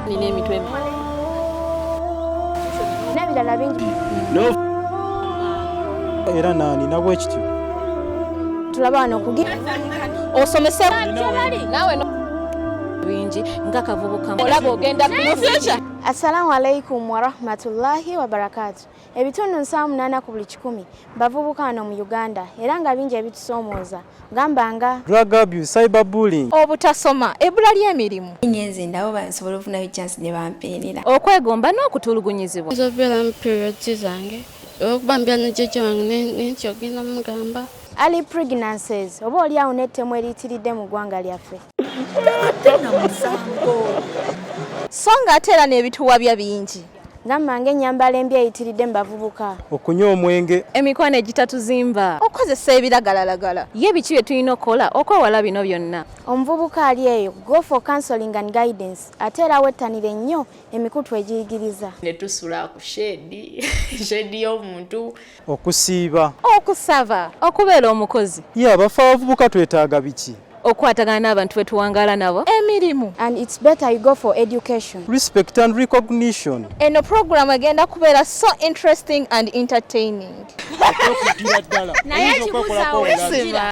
nina emitwe n'ebirala bingi. Era nani nabwe kityo Tulaba wano osomese nawe bingi nga kavubuka olaba ogenda future. Assalamu alaikum wa rahmatullahi wa barakatuh. Ebitundu 78 ku buli 100 bavubuka wano mu Uganda era nga bingi ebitusomooza gamba nga drug abuse, cyberbullying, obutasoma, ebbula ly'emirimu, Nyezi ndawo bansobola okufunayo chance ne bampeerera. okwegomba n'okutulugunyizibwa. Nzobera mu periods zange okubambya n'ejjajja wange n'entyo ogenda mugamba. early pregnancies oba oli awo n'ettemu eriyitiridde mu ggwanga lyaffe. So ng'ate era n'ebituwabya bingi. Gamba ng'ennyambala embi eyitiridde mu bavubuka. okunywa omwenge, Emikono egitatuzimba, okozesa ebiragalalagala. Ye biki bye tulina okukola okwewala bino byonna? Omuvubuka ali eyo go for counseling and guidance ate era wettanire nnyo emikutu egiyigiriza. Ne tusula ku shedi y'omuntu. okusiiba, Okusaba, okubeera omukozi, ye abafu abavubuka twetaaga biki? okwatagana n'abantu be tuwangaala nabo, emirimu. And it's better you go for education. Respect and recognition. Eno program egenda kubeera so interesting and entertaining.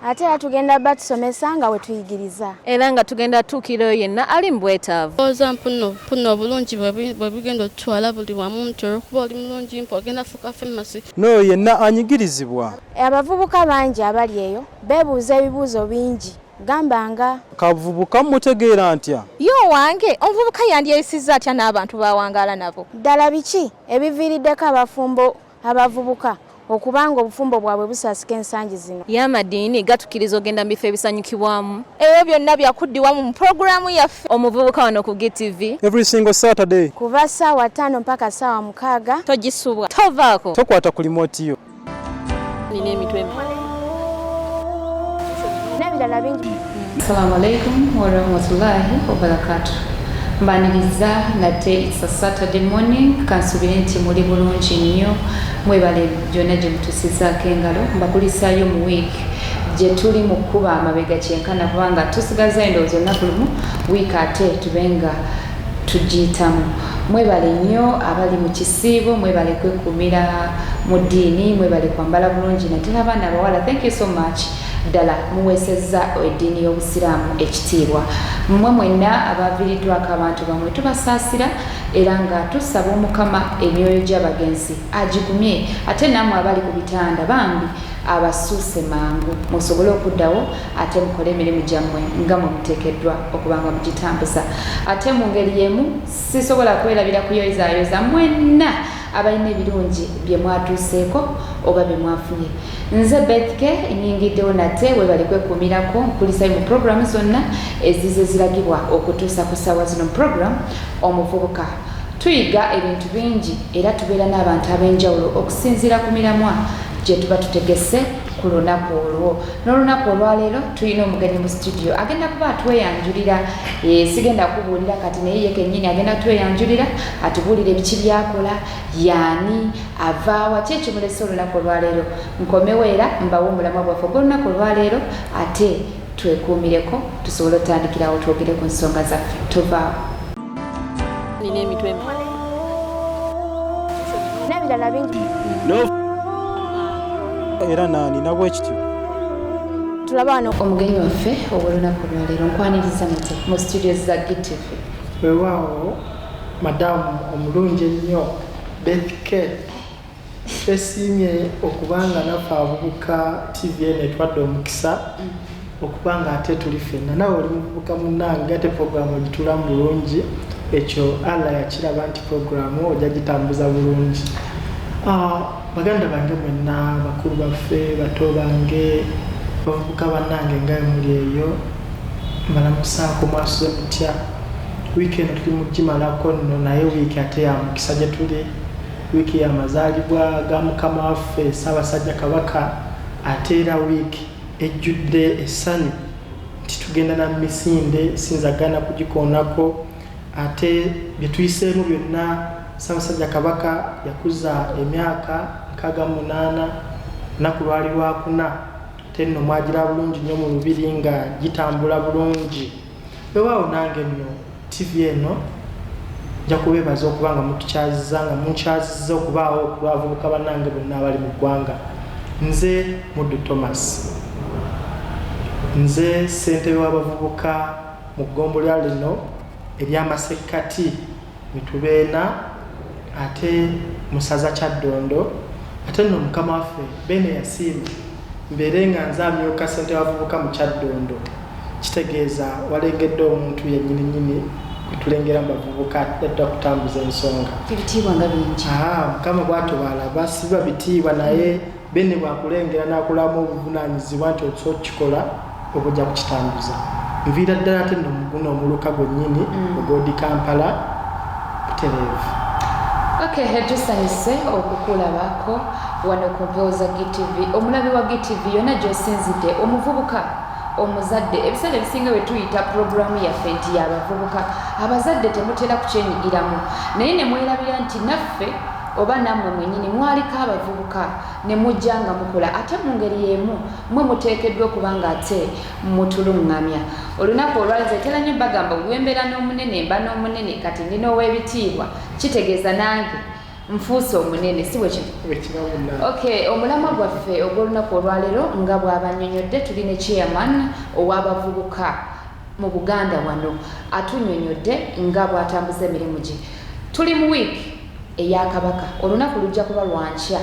Ate era tugenda batusomesa nga we tuyigiriza. Era nga tugenda tuukirayo yenna ali mu bwetaavu. Oza mpuna obulungi bwe bigenda otutwala buli wamu ntera okuba oli mulungi mpa ogenda fuuka famasi. N'oyo yenna anyigirizibwa. Abavubuka bangi abali eyo beebuuza ebibuuzo bingi gamba nga Kavubuka mutegeera ntya? Yo wange omuvubuka yandyeyisizza atya n'abantu bawangaala nabo. ddala biki ebiviiriddeko abafumbo abavubuka okubanga obufumbo bwabwe busaasika ensangi zino. Y'amadiini gatukkiriza ogenda mu bifo ebisanyukibwamu. Ebyo byonna byakuddiwamu mu puroguramu yaffe omuvubuka wano ku GTV. Every single Saturday. Kuva ssaawa 5 mpaka ssaawa 6. Togisubwa, tovaako. Tokwata ku remote yo. Nina emitwe N'ebirala bingi. Assalamu alaikum wa rahmatullahi wa barakatuh. Mbaniriza nate it's a Saturday morning kansubire nti muli bulungi nnyo mwebale byonna gye mutusizaako engalo mbakulisaayo mu week gye tuli mu kkuba amabega kyenkana kubanga tusigaza endowooza olunaku lumu wiiki ate tubenga tugiyitamu. Mwebale nnyo abali mu kisiibo, mwebale kwekuumira mu ddiini, mwebale kwambala bulungi naddala abaana abawala. Thank you so much. Ddala muweesezza eddiini y'obusiraamu ekitiibwa. Mmwe mwenna abaviiriddwako abantu bamwe tubasaasira era nga tusaba Omukama emyoyo gy'abagenzi agigumye ate nammwe abali ku bitanda bambi abasuuse mangu musobole okuddawo ate mukole emirimu gyammwe nga mwe muteekeddwa okuba nga mugitambuza. Ate mu ngeri y'emu sisobola kwerabira kuyoyizaayoza mwenna abalina ebirungi bye mwatuuseeko oba bye mwafunye. Nze Beth nyingiddewo nate webali kwekuumirako nkulisayo mu programu zonna ezize ziragibwa okutuusa ku ssaawa zino mu programu omuvubuka. Tuyiga ebintu bingi era tubeera n'abantu ab'enjawulo okusinziira ku miramwa gye tuba tutegese ku lunaku olwo. N'olunaku olwaleero tulina omugenyi mu studio agenda kuba atweyanjulira. Sigenda kubuulira kati naye ye kennyini agenda kutweyanjulira atubuulire biki byakola, yaani avaawa, ki ekimulese olunaku olwaleero. Nkomewo era mbawo omulamwa bwaffe ogw'olunaku olwaleero ate twekuumireko tusobole otandikirawo twogere ku nsonga zaffe. Tuvaawo. nina emitwe N'ebirala bingi. Era nani nabwe kityo Tulaba wano Omugenyi waffe obw'olunaku olwaleero nkwaniriza mute mu studio za GTV. Weewaawo madamu omulungi ennyo Beth twesiimye okubanga naffe abavubuka TV eno etwadde omukisa okubanga ate tuli ffenna nawe oli muvubuka munnange ate puroguramu ogitulamu bulungi ekyo Allah yakiraba nti puroguramu ojja gitambuza bulungi. Baganda bange mwenna bakulu baffe bato bange bavubuka bannange nga muli eyo mbalamusaako mwasuze mutya. Wiiki eno tuli mugimalako nno naye wiiki ate ya mukisa gye tuli wiiki y'amazaalibwa ga Mukama waffe Ssaabasajja Kabaka ate era wiiki ejjudde essanyu nti tugenda na misinde sinzagana kugikoonako ate bye tuyiseemu byonna. Ssaabasajja Kabaka yakuza emyaka 68 naku lwali lwakuna ate nno mwagira bulungi nnyo mu lubiri nga gitambula bulungi. Weewaawo nange nno TV eno nja kubeebaza okuba nga mutukyaziza nga munkyazizza okubaawo okulwavubuka bannange bonna abali mu ggwanga. Nze Muddu Thomas, nze ssentebe w'abavubuka mu ggombolola lino ery'Amasekkati Mitubeena ate mu ssaza Kyaddondo, ate nno mukama waffe Bene yasiima mbeere nga nze amyuka ssentebe w'abavubuka mu Kyaddondo. Kitegeeza walengedde omuntu yennyininyini tulengera mu bavubuka adda kutambuza ensonga. Ebitiibwa nga bingi. Mukama bw'atobalaba siba bitiibwa naye Bene bwakulengera n'akulamu obuvunaanyizibwa nti osobola okukikola oba ojja kukitambuza. Nviira ddala ate nno guno omuluka gwennyini ogw'odi Kampala butereevu. Okay, tusanyuse okukulabako wano ku Mpooza GTV. Omulabi wa GTV yonna gy'osinzidde omuvubuka omuzadde ebiseera ebisinga bwe tuyita puroguramu yaffe nti y'abavubuka abazadde temutera kukyenyigiramu naye ne mwerabira nti naffe oba nammwe mwennyini mwaliko abavubuka ne mujja nga mukola ate mu ngeri y'emu mwe muteekeddwa okuba nga ate mutuluŋŋamya. Olunaku olwaleero etera nnyo bagamba olw'embeera n'omunene mba n'omunene kati ndina ow'ebitiibwa kitegeeza nange nfuuse omunene si bwe kino. Okay, omulamwa gwaffe ogw'olunaku olwaleero nga bw'abannyonnyodde tuli ne chairman ow'abavubuka mu Buganda wano atunnyonnyodde nga bw'atambuza emirimu gye. Tuli mu wiiki eya Kabaka, olunaku lujja kuba lwankya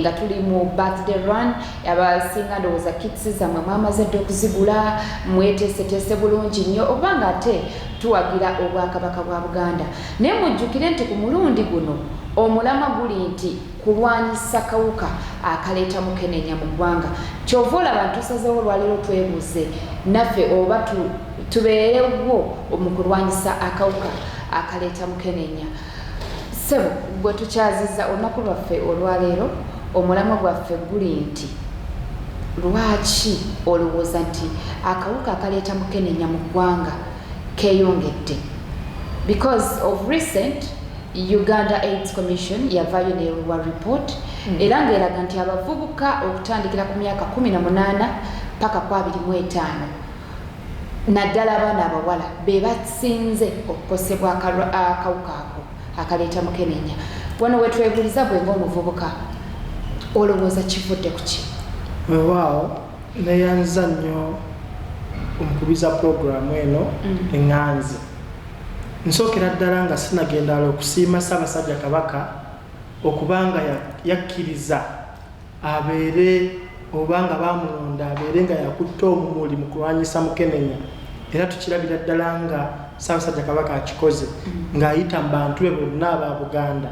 nga tuli mu birthday run. Abasinga ndowooza kits zammwe mwamaze dde okuzigula, mweteeseteese bulungi nnyo oba nga ate tuwagira obwakabaka bwa Buganda. Naye mujjukire nti ku mulundi guno omulamwa guli nti kulwanyisa kawuka akaleeta mukenenya mu ggwanga. Kyova olaba ntusazeewo olwaleero twebuuze naffe oba tubeerewo mu kulwanyisa akawuka akaleeta mukenenya. Sebo bwe tukyazizza olunaku lwaffe olwaleero omulamwa gwaffe guli nti lwaki olowooza nti akawuka akaleeta mukenenya mu ggwanga keeyongedde? Because of recent Uganda AIDS Commission yavaayo newa report era ng'eraga nti abavubuka okutandikira ku myaka 18 paka ku 25 naddala abaana abawala be basinze okukosebwa akawuka ako akaleeta mukenenya. Wano wetwebuliza bwe ng'omuvubuka olowooza kivudde ku ki? Weewaawo neeyanza nnyo omukubiza puroguramu eno eŋŋanzi. Nsookera ddala nga sinagenda wala okusiima Ssaabasajja Kabaka okubanga yakkiriza abeere oba nga baamulonda abeere nga yakutta omumuli mu kulwanyisa mukenenya, era tukirabira ddala nga Ssaabasajja Kabaka akikoze ng'ayita mu bantu be bonna aba Buganda.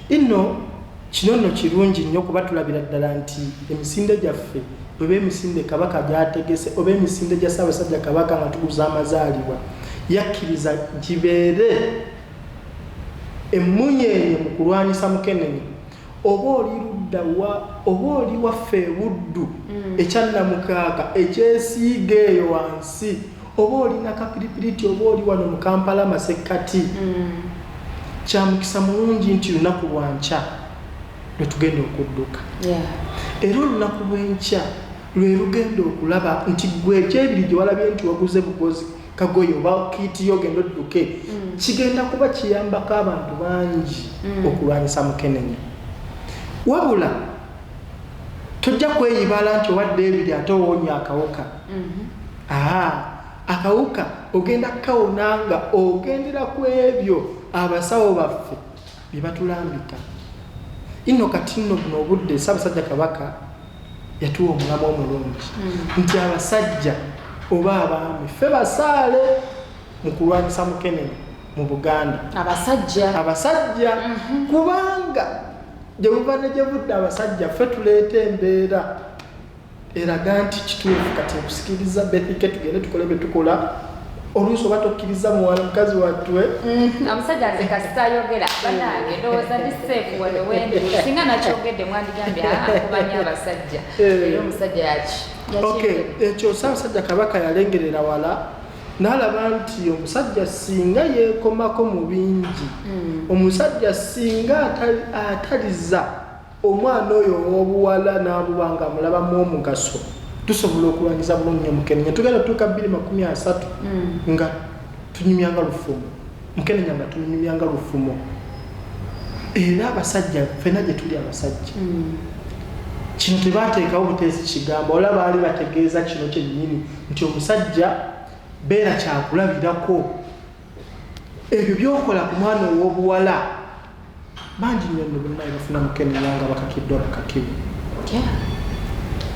Inno kino nno kirungi nnyo kuba tulabira ddala nti emisinde gyaffe oba emisinde Kabaka gy'ategese oba emisinde gya Ssaabasajja Kabaka nga tuguza amazaalibwa yakkiriza gibeere emmunyeenye mu kulwanyisa mukenenya. Oba oli ludda oba oli waffe Buddu ekyannamukaaga ekyesiiga eyo wansi, oba olina kapiripiriti oba oli wano mu Kampala Masekkati, kya mukisa mulungi nti lunaku lwankya lwe tugenda okudduka. Era olunaku lw'enkya lwe lugenda okulaba nti gwe ekyebiri gye walabye nti waguze bugozi kagoye oba kiiti yogenda odduke kigenda kuba kiyambako abantu bangi okulwanyisa mukenenya. Wabula tojja kweyibala nti owadde ebiri ate owoonya akawuka. Akawuka ogenda kawona nga ogendera ku ebyo abasawo baffe bye batulambika. Inno kati nno buno obudde Ssaabasajja Kabaka yatuwa omulamwa omulungi nti abasajja oba abaami ffe basaale mu kulwanyisa mukenenya mu Buganda. Abasajja kubanga gye buva ne gye budde abasajja ffe tuleeta embeera eraga nti kituufu kati okusikiriza Beth tugende tukole bye tukola. Oluusi oba tokkiriza muwala mukazi wattwe omusajja nze kasitayogera bannange ndowooza ndi seefu wano wendi singa nakyogedde mwandigambye kubanya abasajja era omusajja yaki. Ekyo Ssaabasajja Kabaka yalengerera wala n'alaba nti omusajja singa yeekomako mu bingi, omusajja singa ataliza omwana oyo ow'obuwala n'abuba nga amulabamu omugaso, tusobola okulwanyisa bulungi mukenenya. Tugenda tuuka 2030 nga tunyumyanga lufumu. Mukeneya nga tunyumyanga lufumo era abasajja fena gye tuli abasajja kino tebateekawo buteesi kigamba ola baali bategeeza kino kyennyini nti omusajja beera kyakulabirako ebyo byokola ku mwana ow'obuwala bangi nnyo nno bonna bafuna Mukeneya nga bakakiddwa bakakiwe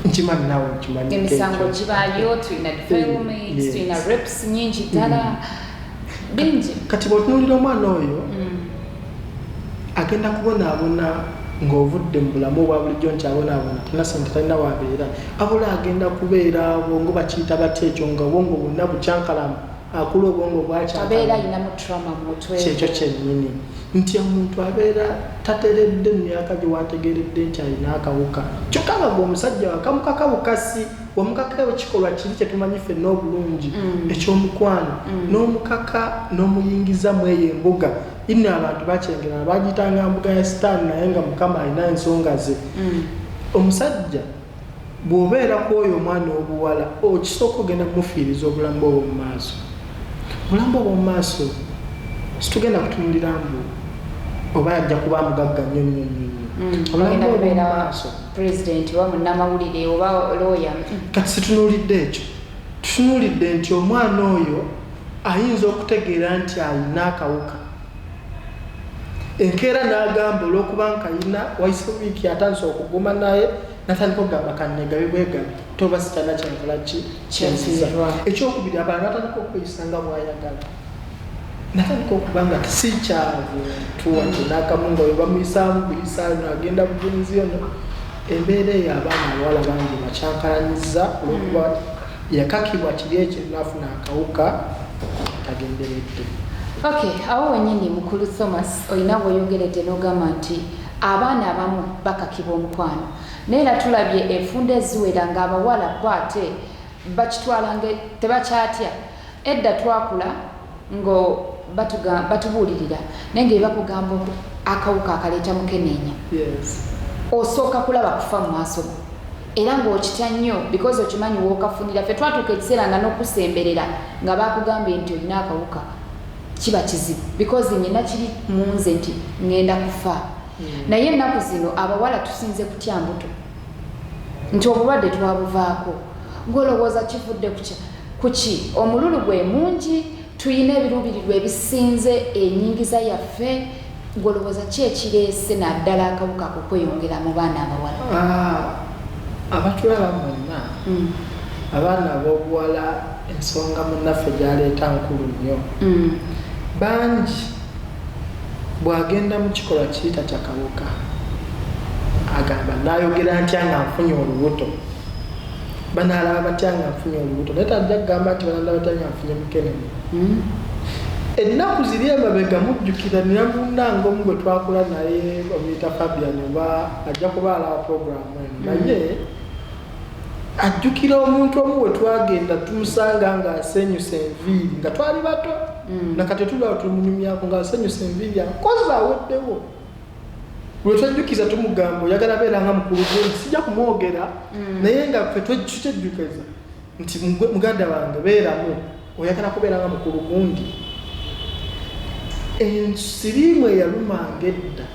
nkimanyi naawe nkimanyi emisango gibaayo tulina development tulina reps nyingi ddala bingi kati bw'otunuulira omwana oyo agenda kubonaabona ng'ovudde mu bulamu obwa bulijjo nti abonaabona talina sente talina wabeera abula agenda kubeera bwongo bakiyita batya ekyo nga obwongo bwonna bukyankalamu akula obwongo bwakyabeera ayinamu trauma mu mutwe kyekyo kyennyini nti omuntu abeera tateredde mu myaka gye wategeredde nti alina akawuka kyokka nga gweomusajja wakamukaka bukasi wamukaka ekikolwa kiri kyetumanyi ffenna obulungi ekyomukwano n'omukaka n'omuyingiza mu eyo embuga ino abantu bakyengera bagiyitanga mbuga ya sitaani naye nga mukama alina ensonga ze omusajja bw'obeera ku oyo omwana w'obuwala okisooka ogenda mumufiiriza obulamu bwe obw'omu maaso obulamu obw'omu maaso situgenda kutunulira mbu oba yajja kuba mugagga nnyo nnyo nnyo obulamu obw'omu maaso president oba munnamawulire oba lawyer kati situnuulidde ekyo tutunuulidde nti omwana oyo ayinza okutegeera nti alina akawuka enkeera n'agamba olw'okuba nkayina wayise wiiki atandise okuguma naye natandika okugamba kannegabe bwegabe toba sitalina kyenkola kyensiza ekyokubiri abantu natandika okweyisanga bwayagala natandika okuba nga sikyabuntu wadde n'akamu nga we bamuyisaamu buyisaayo n'agenda bugenzi ono embeera eyo abaana abawala bangi bakyankalanyiza olw'okuba yakakibwa kiri ekyo n'afuna akawuka tagenderedde. Okay, awo wenyini mukulu Thomas olina bw'oyogeredde n'ogamba nti abaana abamu bakakibwa omukwano naye era tulabye enfunda eziwera ng'abawala bo ate bakitwala tebakyatya edda twakula ngo batubuulirira naye nga bakugamba akawuka akaleeta Mukeneya osooka kulaba kufa mu maaso go era ng'okitya nnyo because okimanyi wookafunira ffe twatuuka ekiseera nga n'okusemberera nga bakugambye nti olina akawuka kiba kizibu because nyina kiri munze nti ngenda kufa naye ennaku zino abawala tusinze kutya mbuto nti obulwadde twabuvaako ng'olowooza kivudde kuki omululu gwe mungi tuyina ebiruubirirwa ebisinze enyingiza yaffe ng'olowooza ki ekireese naddala akawuka kukweyongera mu baana abawala abatulaba mwenna abaana ab'obuwala ensonga munnaffe gyaleeta nkulu nnyo bangi bw'agenda mu kikolwa kiyita kyakawuka agamba naayogera ntya nga nfunye olubuto banaalaba batya nga nfunye olubuto naye tajja kugamba nti banaalaba batya nga nfunye Mukeneya ennaku ziri emabega mujjukira niramunanga omu gwe twakula naye omuyita Fabian oba ajja kuba alaba puroguramu eno naye ajjukira omuntu omu we twagenda tumusanga ng'asenyusa enviiri nga twali bato nakati tulaba tumunyumyako ng'asenyusa enviiri akoze aweddewo lwe twajjukiza tumugamba oyagala beera nga mukulu gundi sijja kumwogera naye nga ffe tukyejjukiza nti muganda wange beeramu oyagala kubeera nga mukulu gundi ensiriimu eyalumanga edda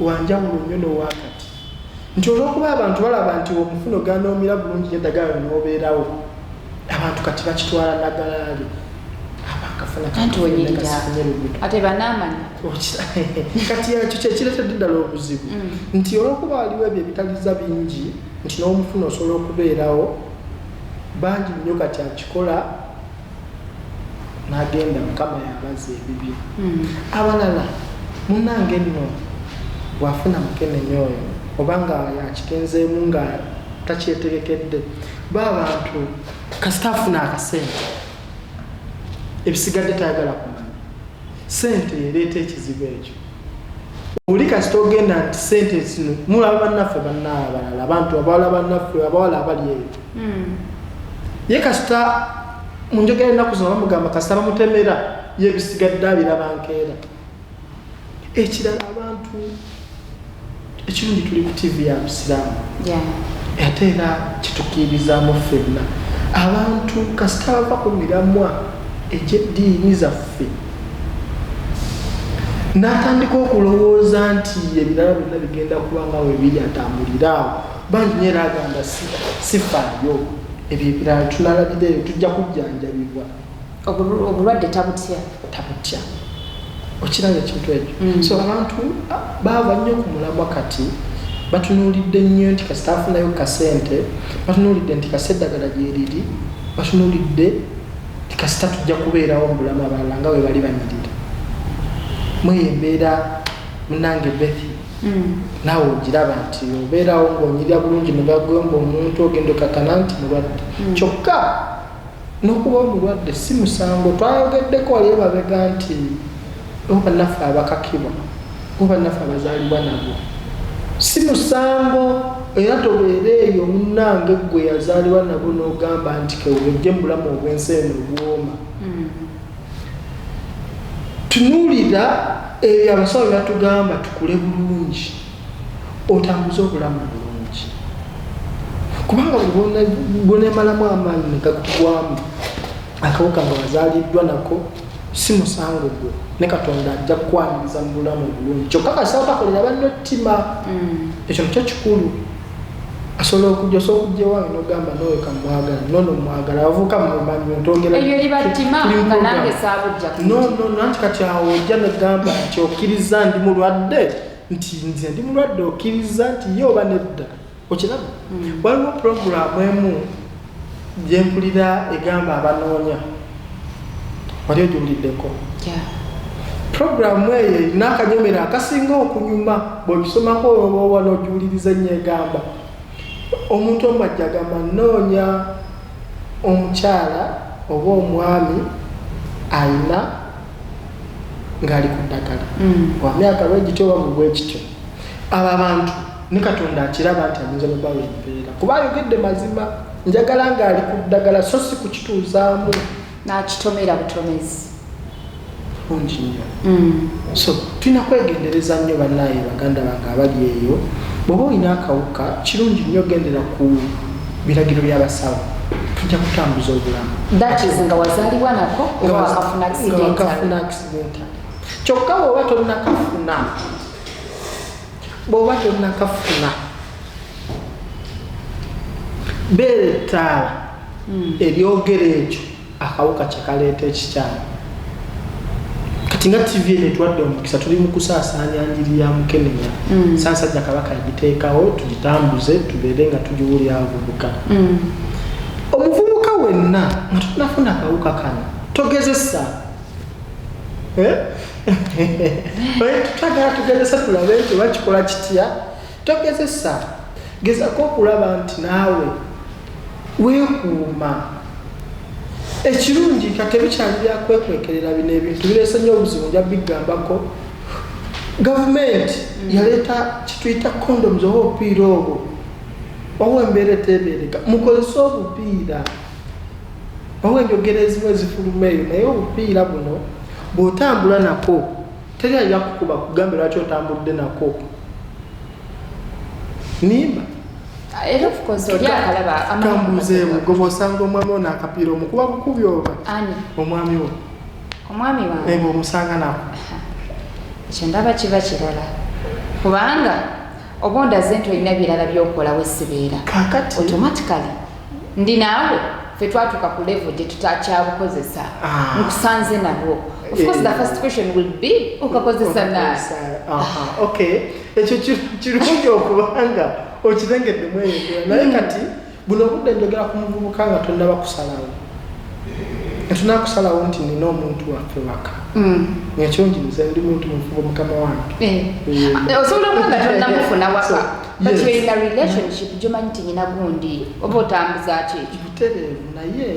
wanjawulo nnyo n'owakati nti olw'okuba abantu balaba nti omufuno ganoomira bulungi n'eddagala n'obeerawo abantu kati bakitwala nagalaali ate banaamanya kati ekyo kyekireetedde ddala obuzibu nti olw'okuba waliwo ebyo ebitaliza bingi nti n'omufuno osobola okubeerawo bangi nnyo kati akikola n'agenda mukama yabaza ebibyo abalala munnange nno bw'afuna Mukeneya oyo obanga yakigenzeemu nga takyetegekedde baabantu kasita afuna akasente ebisigadde tayagala kumanya sente ereeta ekizibu ekyo oli kasita ogenda nti sente zino mulaba bannaffe bannaabalala abantu abawala bannaffe abawala abali eyo ye kasita munjogera ennaku zino bamugamba kasita bamutemera ye ebisigadde abiraba nkeera ekirala abantu ekirungi tuli ku TV ya Busiraamu ate era kitukkiririzaamu ffenna abantu kasita bava ku miramwa egy'eddiini zaffe n'atandika okulowooza nti ebirala byonna bigenda kuba nga weebiri atambuliraawo bangi nyeera agamba sifaayo ebyo ebirala tunalabireeyo tujja kujjanjabibwa obulwadde tabutya okiraba ekintu ekyo so abantu baava nnyo ku mulamwa kati batunuulidde nnyo nti kasita afunayo kasente batunuulidde nti kasita eddagala gyeriri batunuulidde nti kasita tujja kubeerawo mu bulamu abalala nga we bali banyirira mweyo embeera munange Beth naawe ogiraba nti obeerawo ng'onyirira bulungi ne bagomba omuntu ogenda okakana nti mulwadde kyokka n'okuba omulwadde si musango twayogeddeko waliyo babega nti bannaffe abakakibwa bannaffe abazaalibwa nabo si musango era tobeera eyo munnange gwe yazaalibwa nabo n'ogamba nti kewejje mu bulamu obw'ensi eno obwoma tunuulira ebyo abasawo bye batugamba tukule bulungi otambuze obulamu bulungi kubanga bwoneemalamu amaanyi ne gakugwamu akawuka nga wazaaliddwa nako si musango gwe ne Katonda ajja kukwaniriza mu bulamu obulungi kyokka kasawo takolera banno ttima ekyo nakyo kikulu asobola okujja ewange n'ogamba nowe kamwagala nono mwagala avuuka mumanyi ntongera ebyo libattima nga nange saabujja nanti kati awo ojja negamba nti okkiriza ndi mulwadde nti nze ndi mulwadde okkiriza nti ye oba nedda okiraba waliwo puroguramu emu gyempulira egamba abanoonya wali ogiwuliddeko puroguramu eyo erina akanyomero akasinga okunyuma bw'ogisomako oba n'ogiwuliriza ennyo egamba omuntu omwajja agamba noonya omukyala oba omwami ayina ng'ali ku ddagala wa myaka lwegityo oba mu bwekityo abo abantu ne Katonda akiraba nti ayinza babawo empeera kuba ayogedde mazima njagala ng'ali ku ddagala so si kukituuzaamu n'akitomera butomezi bungi nnyo so tulina kwegendereza nnyo bannaaye baganda bange abali eyo bw'oba olina akawuka kirungi nnyo gendera ku biragiro by'abasawo tujja kutambuza obulamu nga wazaalibwa nako oba wakafuna accidental kyokka bw'oba tolina beera ettaala eryogera ekyo akawuka kyekaleeta ekikyala kati nga TV netwadde omukisa tuli mu kusaasaanya njiri ya Mukeneya Ssaabasajja Kabaka yagiteekawo tugitambuze tubeere nga tugiwulira abavubuka omuvubuka wenna nga tunafuna akawuka kano togezesa tutagala tugezesa tulabe nti bakikola kitya togezesa gezako okulaba nti naawe weekuuma ekirungi kati ebikyali byakwekwekerera bino ebintu bireese nnyo obuzibu nja bigambako gavumenti yaleeta kituyita condoms oba obupiira obwo wawa embeera eteebereka mukozese obupiira wawa enjogera ezimu ezifuluma eyo naye obupiira buno bw'otambula nako teri ayakkukuba kugambe lwaki otambudde nako nimba era of course oli akalaba kambuzeemu gwe bw'osanga omwami ono akapiira omukuba bukubi oba omwami wo omwami wange omusanga nako ekyo ndaba kiba kirala kubanga oba ondaze nti olina birala by'okola wesibeera kakati automatically ndi naawe ffe twatuuka ku level gye tutakyabukozesa nkusanze nabwo of course the first question will be okakozesa naye okay ekyo kirungi okubanga okirengeddemu eyo naye kati buno obudde njogera ku muvubuka nga tonnaba kusalawo tunakusalawo nti nina omuntu waffe waka ekyonjiriza ndi muntu mufuba mukama wange osobola okuba nga tonnamufuna waka but you're in a relationship gyomanyi nti nyina gundi oba otambuza ati ekyo butereevu naye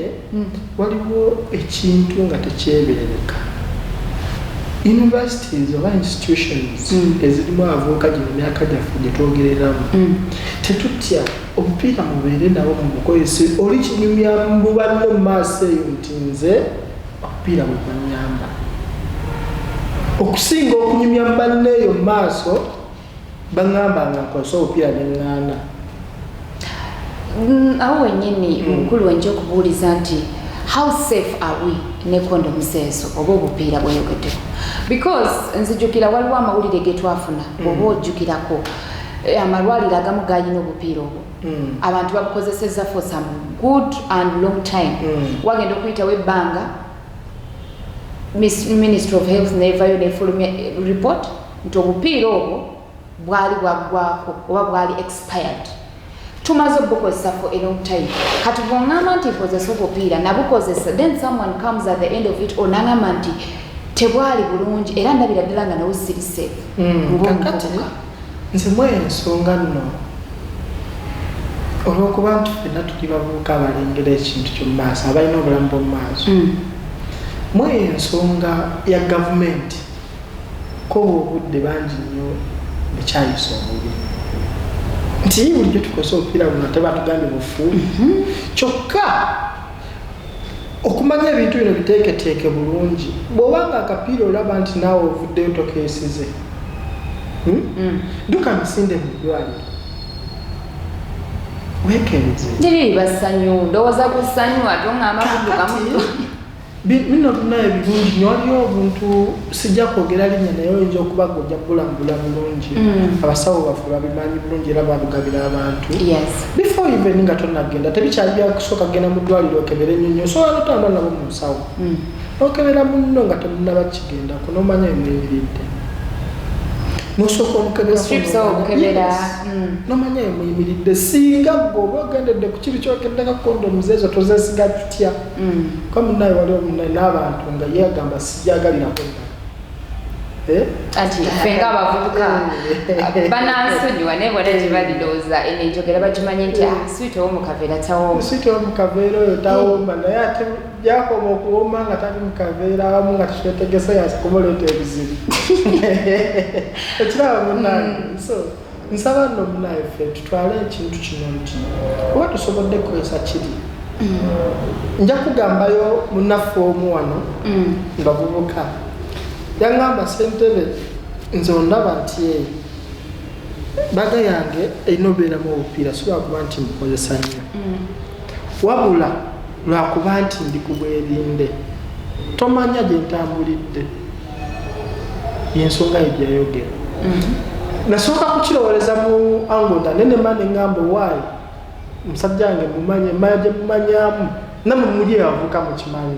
waliwo ekintu nga tekyebeereka universities oba institutions ezirimu abavubuka gino myaka gyaffe gye twogereramu tetutya obupiira mubeere nabo mumukozese oli kinyumya mubanne mu maaso eyo nti nze obupiira bwe banyamba okusinga okunyumya mu banne eyo mu maaso baŋŋamba nga nkozesa obupiira neŋŋaana awo wennyini omukulu wenja okubuuliza nti how safe are we ne condoms ezo oba obupiira bweyogeddeko? Because nzijukira waliwo amawulire ge twafuna oba ojjukirako amalwaliro agamu gayina obupiira obwo abantu babukozesezza for some good and long time wagenda okuyitawo ebbanga Ministry of Health nevayo nefulumya report nti obupiira obwo bwali bwaggwako oba bwali expired. Tumaze obukozesa for a long time. Kati bw'ongamba nti kozesa obupiira nabukozesa, then someone comes at the end of it onangamba nti tebwali bulungi era ndabira ddala nga nawe siri safe. Nze mwe ensonga nno olw'okuba nti ffenna tuli bavubuka abalengera ekintu ky'omu maaso abalina obulamu bw'omu maaso. Mwe ensonga ya gavumenti ko obudde bangi nnyo bekyayisa obubi nti bulijjo tukozesa obupiira buno ate batugambye bufu kyokka okumanya ebintu bino biteeketeeke bulungi bw'obanga akapiira olaba nti naawe ovuddeyo tokeesize duka misinde mu ddwaliro weekends ndiri basanyu ndowooza ku ssanyu ate ongamba kuddukamu bino binaye birungi nnyo waliyo obuntu sijja kwogera linnya naye oyinza okuba ng'ojja bulambula bulungi abasawo baffe babimanyi bulungi era babugabira abantu before even nga tonnagenda tebikyali byakusooka genda mu ddwaliro okebera ennyonyi osobola notambula nabo mu nsawo okebera munno nga temunnaba kigendako n'omanya emuyimiridde nosooka omukebera nomanya emuyimiridde singa gwe ogendedde ku kibi kyogeddeko kondomu ezo tozesiga tutya ko munnaye waliwo munnaye n'abantu nga yegamba sijagalirako anti fenga abavubuka banansonyiwa naye bwata gye balirowooza eno enjogera bagimanye nti switi owomukaveera tawooma switi owomukaveera oyo tawooma naye ate byakoma okuwooma nga tali mukaveera awamu nga tetwetegese yasi kumuleeta ebizibu ekiraba munange so nsaba nno munnaye ffe tutwale ekintu kino nti oba tusobodde kukozesa kiri nja kugambayo munnaffe omu wano nga bubuka yangamba ssentebe nze ondaba nti baga yange erina obeeramu obupiira si lwakuba nti mbukozesa nnyo wabula lwakuba nti ndi ku bwerinde tomanya gye ntambulidde yensonga yegyayogera nasooka kukirowooleza mu angonda nene mane ngamba owaayi musajja wange mumanye mmanya gye mumanyaamu namwe muli abavuka mukimanyi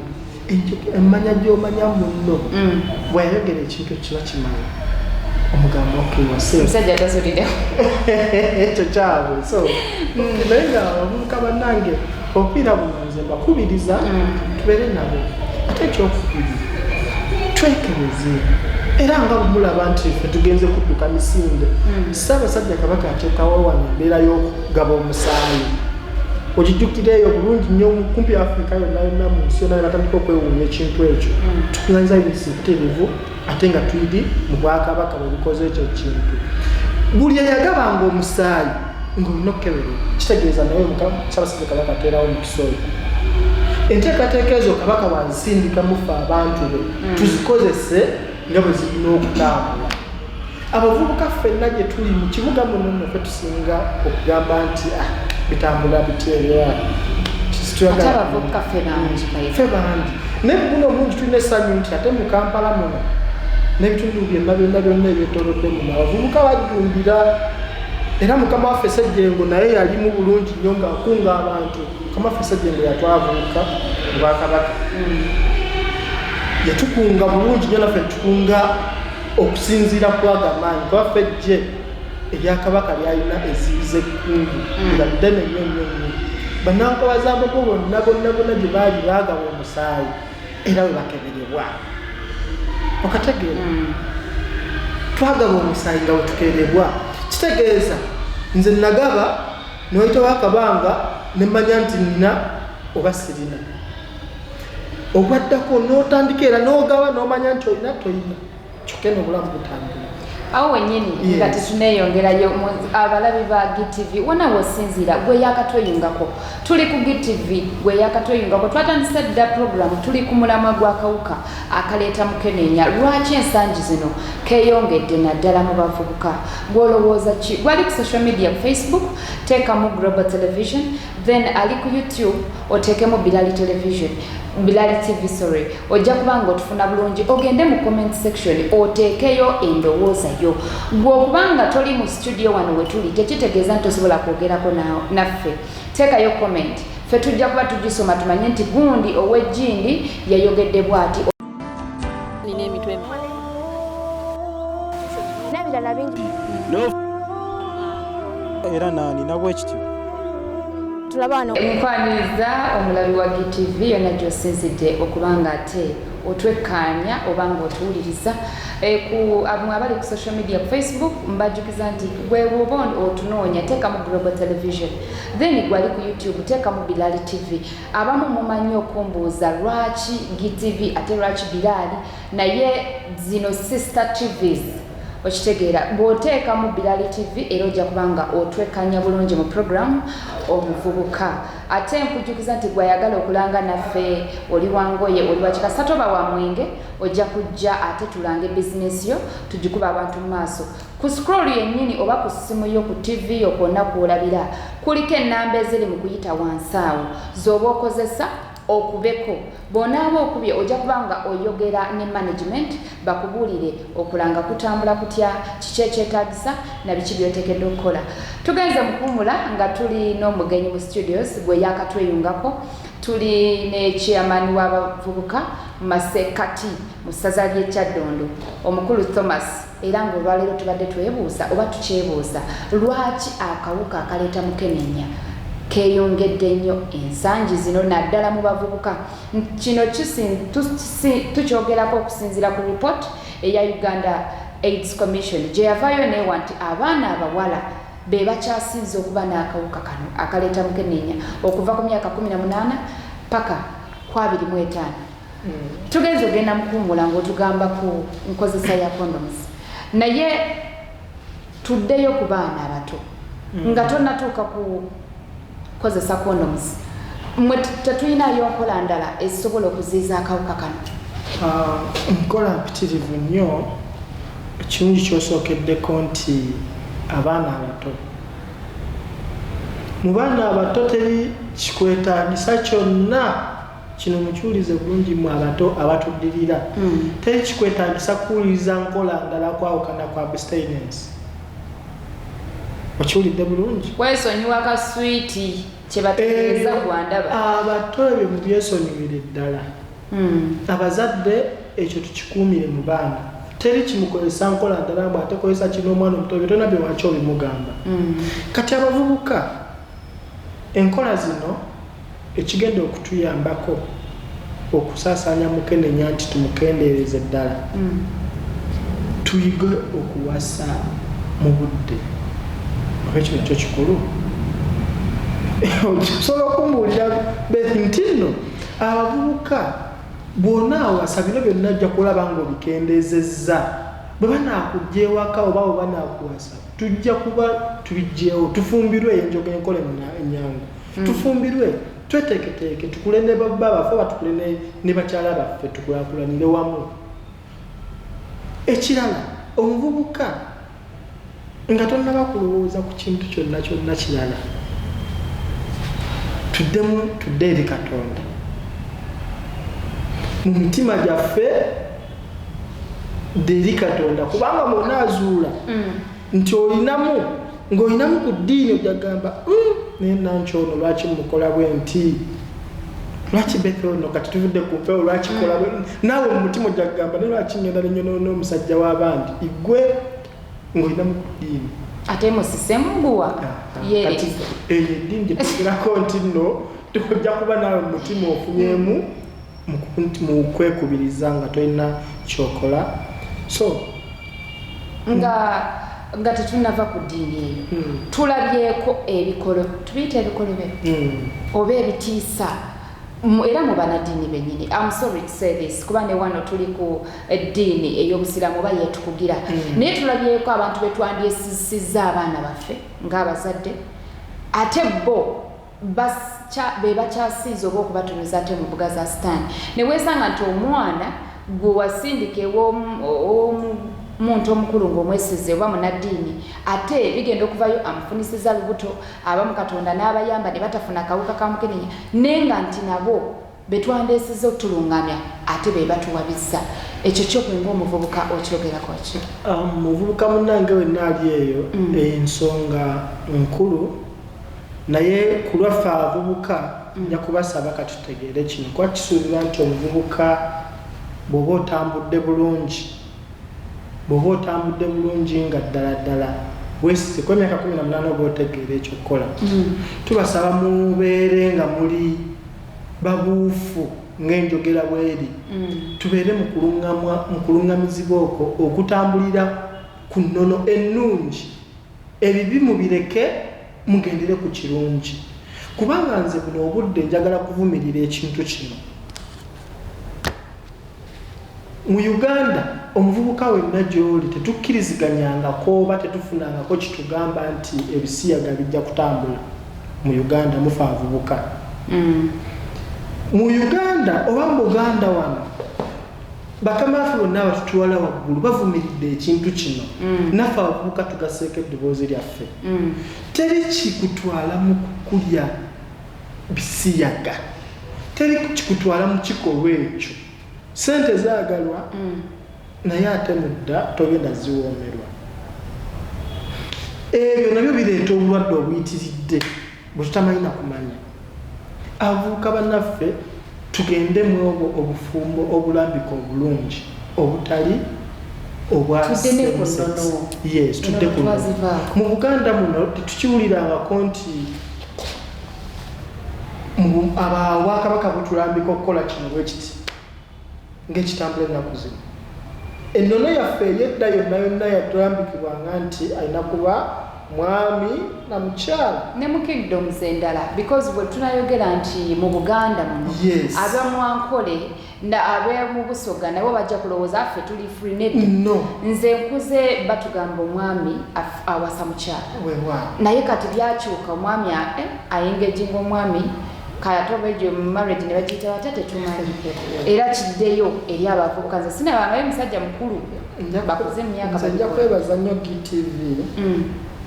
emmanya gy'omanya munno bwayogera ekintu kiba kimanyi omugamba omusajja tasolire ekyo kyabwe so naye nga abavubuka bannange obupiira buno nze mbakubiriza tubeere nabo ate ekyokubiri twekebeze era nga bumulaba nti ffe tugenze kudduka misinde Ssaabasajja Kabaka ateekawo wano embeera y'okugaba omusaayi ogijjukireeyo bulungi nnyo kumpi Afrika yonna yonna mu nsi yonna batandika okwewuunya ekintu ekyo tukulaniza ebisibiterevu ate nga tuli mu Bwakabaka bwe bukoze ekyo kintu buli eyagabanga omusaayi ng'olina okukebera kitegeeza naye Ssaabasajja Kabaka ateerawo mukisa oyo enteekateeka ezo Kabaka bwazisindika mufe abantu be tuzikozese nga bwe zirina okutambula abavubuka ffenna gye tuli mu kibuga muno nno ffe tusinga okugamba nti bitambula biteerera ffe bangi naye buno omungi tulina essanyu nti ate mu Kampala muno n'ebitundu byonna byonna ebyetoolodde muno abavubuka bajjumbira era mukama waffe Ssejjengo naye yalimu bulungi nnyo ng'akunga abantu mukama waffe Ssejjengo yatwavubuka mu Bwakabaka yatukunga bulungi nnyo naffe tukunga okusinziira kwaga maanyi kuba ffe ejje eryakabaka lyalina ezibiza ekkungu nga ddene nnyo bannankobazaabako bonna gye baali baagaba omusaayi era we bakeberebwa okategeera twagaba omusaayi nga wetukerebwa kitegeeza nze nagaba niwayitawo akabanga nemmanya nti nina oba sirina ogwaddako n'otandika era n'ogaba n'omanya nti olina toyina kyokka n'obulamu butambula awo wennyini nga tetuneeyongerayo abalabi ba GTV wona wosinziira gwe yakatoyingako tuli ku GTV gwe yakatoyingako twatandise dda puroguramu tuli ku mulamwa gw'akawuka akaleeta Mukeneya lwaki ensangi zino keeyongedde naddala mu bavubuka gw'olowooza ki gwali ku social media Facebook teekamu Global Television then ali ku YouTube otekemo Bilali television Bilali TV sorry ojja kubanga otufuna bulungi ogende mu comment section otekeyo endowooza yo bw'okubanga toli mu studio wano wetuli tekitegeeza nti osobola kwogerako naffe teekayo comment ffe tujja kuba tugisoma tumanye nti gundi ow'ejjindi yayogedde bw'ati nina emitwe n'ebirala bingi era nina bwekityo tulaba wano nkwaniriza omulabi wa GTV yonna gy'osinzidde okubanga ate otwekkaanya oba nga otuwuliriza ku abali ku social media ku Facebook mbajjukiza nti gwe bw'oba otunoonya teekamu Global Television then gwali ku YouTube teekamu Bilali TV abamu mumanyi okumbuuza lwaki GTV ate lwaki Bilali naye zino sister TVs okitegeera bw'oteekamu Bilali TV era ojja kubanga otwekkaanya bulungi mu program omuvubuka ate nkujjukiza nti gwayagala okulanga naffe oli wangoye oli wakikasa toba wa mwenge ojja kujja ate tulange bizinesi yo tugikuba abantu mu maaso ku scroll yennyini oba ku ssimu yo ku TV yo kwonna kwolabira kuliko ennamba eziri mu kuyita wansi awo z'oba okozesa okubeko bonaaba okubye ojja kubanga oyogera ne management bakubuulire okulanga kutambula kutya kiki ekyetaagisa na biki byoteekeddwa okukola tugenze mukuumula nga tuli n'omugenyi mu studios gwe yakatweyungako tuli ne chairman w'abavubuka Masekati mu ssaza ly'e Kyaddondo omukulu Thomas era ng'olwaleero tubadde twebuuza oba tukyebuuza lwaki akawuka akaleeta Mukeneya keyongedde nnyo ensangi zino naddala mu bavubuka kino tukyogerako okusinziira ku report eya Uganda AIDS Commission gye yavaayo neewa nti abaana abawala be bakyasinze okuba n'akawuka kano akaleeta Mukeneya okuva ku myaka 18 paka ku 25 tugenze ogenda mukuumula ng'otugamba ku nkozesa ya condoms naye tuddeyo ku baana abato nga tonnatuuka ku kozesa condoms mwe tetulinayo nkola ndala ezisobola okuziiza akawuka kano nkola mpitirivu nnyo ekirungi kyosookeddeko nti abaana abato mu baana abato teri kikwetaagisa kyonna kino mukiwulize bulungi mu abato abatuddirira teri kikwetaagisa kuwuliriza nkola ndala kwawukana kwa abstinence okiwulidde bulungi wesonyiwa kaswiti kyebategeeza gwandaba abato ebyo mu byesonyiwire ddala abazadde ekyo tukikuumire mu baana teri kimukozesa nkola ddala mbw ate kozesa kino omwana omuto byo tona byewaki obimugamba kati abavubuka enkola zino ekigenda okutuyambako okusaasaanya Mukeneya nti tumukendeereze ddala tuyige okuwasa mu budde ekyo nakyo kikulu osobola okumbuulira Beth nti nno abavubuka bwona awasa bino byonna ajja kulaba nga obikendeezezza bwe banaakujja ewaka oba bwe banaakuwasa tujja kuba tubijjeewo tufumbirwe enjoga enkola ennyangu tufumbirwe tweteeketeeke tukule ne babba baffe oba tukule ne bakyala baffe tukulaakulanire wamu ekirala omuvubuka nga tonnaba kulowooza ku kintu kyonna kyonna kirala tudde eri Katonda mu mitima gyaffe eri Katonda kubanga mwonaazuula nti olinamu ng'olinamu ku ddiini ojagamba naye nankyono lwaki mukola bwe nti lwaki Beth ono kati tuvudde ku mpewo lwaki kola bwe naawe mu mutima ojagamba naye lwaki ngenda nenyonoona omusajja w'abandi igwe ng'olinamu ku ddiini ate musisemuguwa kati eyo eddiini gye tugerako nti nno tojja kuba naawe mu mutima ofunyemu mu kwekubiriza nga tolina kyokola so nga tetunava ku ddiini eyo tulabyeko ebikolo tubiyita ebikolobe oba ebitiisa era mu banaddiini bennyini I'm sorry to say this kuba ne wano tuli ku eddiini ey'obusiraamu oba yeetukugira naye tulabyeko abantu betwandyesizza abaana baffe ng'abazadde ate bo be bakyasinze oba okubatunuza ate mu mbuga za sitaani ne weesanga nti omwana gwe wasindika muntu omukulu ng'omwesize oba munaddiini ate bigenda okuvayo amufunisiza lubuto abamu Katonda n'abayamba ne batafuna akawuka ka Mukeneya naye nga nti nabo betwandeeseza otulungamya ate be batuwabizza ekyo kyokwenga omuvubuka okyogerako ki? Muvubuka munnange wenna ali eyo ensonga nkulu naye ku lwaffe abavubuka nja kubasaba katutegeere kino kuba kisuubira nti omuvubuka bw'oba otambudde bulungi nga ddala weesise ku emyaka 18 oba otegeera ekyokukola tubasaba mubeere nga muli babuufu ng'enjogera bweri tubeere mu kulungamizibwa okwo okutambulira ku nnono ennungi ebibi mubireke mugendere ku kirungi kubanga nze buno obudde njagala kuvumirira ekintu kino mu Uganda omuvubuka wenna gy'oli tetukkiriziganyangako oba tetufunangako kitugamba nti ebisiyaga bijja kutambula mu Uganda mufe avubuka mu Uganda oba mu Buganda wano bakamaafu bonna abatutuwala waggulu bavumiridde ekintu kino naffe abavubuka tugaseeko eddoboozi lyaffe teri kikutwala mu kukulya bisiyaga teri kikutwala mu kikolwa ekyo sente zaagalwa naye ate mudda togenda ziwoomerwa ebyo nabyo bireeta obulwadde obuyitiridde bwe tutamanyi kumanya abavubuka bannaffe tugende mu obwo obufumbo obulambika obulungi obutali yes tudde ku mu Buganda muno tetukiwulirangako nti Obwakabaka butulambika okukola kino bwe kiti ng'ekitambula ennaku zino ennono yaffe ey'edda yonna yatulambikibwanga nti alina kuba mwami na mukyala ne mu kingdoms endala because bwe tunayogera nti mu Buganda muno abamwankole ab'omu Busoga nabo bajja kulowooza affe tuli free nedda nze nkuze batugamba omwami awasa mukyala naye kati byakyuka omwami ayengeginga omwami kayatobejo marriage ne bagiyita bata tetumanyi era kiddeyo eri abavubuka nze sinabangayo musajja mukulu bakuze mu myaka bajja kwebaza nnyo GTV